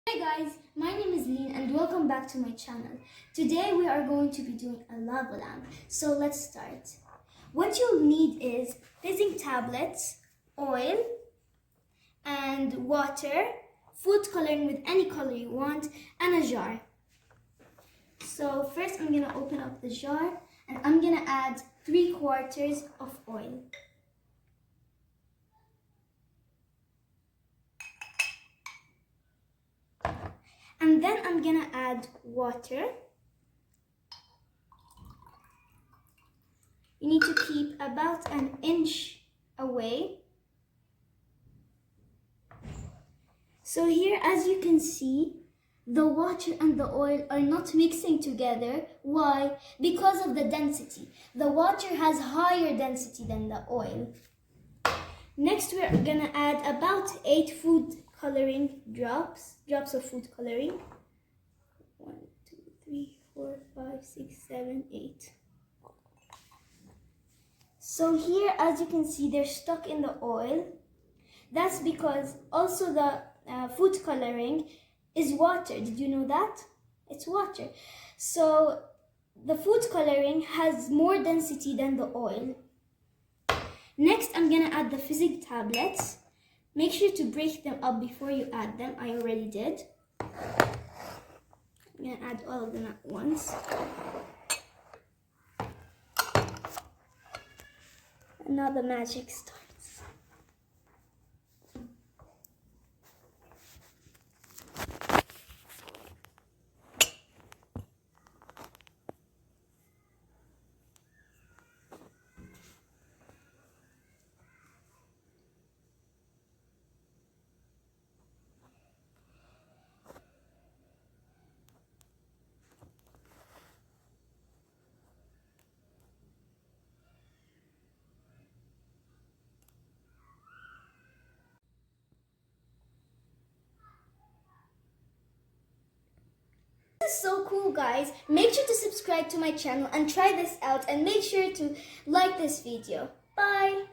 Hi guys, my name is Lean and welcome back to my channel. Today we are going to be doing a lava lamp. So let's start. What you'll need is fizzing tablets, oil, and water, food coloring with any color you want, and a jar. So first I'm going to open up the jar and I'm going to add 3/4 of oil. And then I'm gonna add water. You need to keep about an inch away. So here, as you can see, the water and the oil are not mixing together. Why? Because of the density. The water has higher density than the oil. Next, we're gonna add about 8 food coloring drops of food coloring. 1, 2, 3, 4, 5, 6, 7, 8. So here, as you can see, they're stuck in the oil. That's because also the food coloring is water. Did you know that? It's water. So the food coloring has more density than the oil. Next, I'm gonna add the fizzing tablets. Make sure to break them up before you add them. I already did. I'm gonna add all of them at once. And now the magic starts. This is so cool, guys. Make sure to subscribe to my channel and try this out, and make sure to like this video. Bye!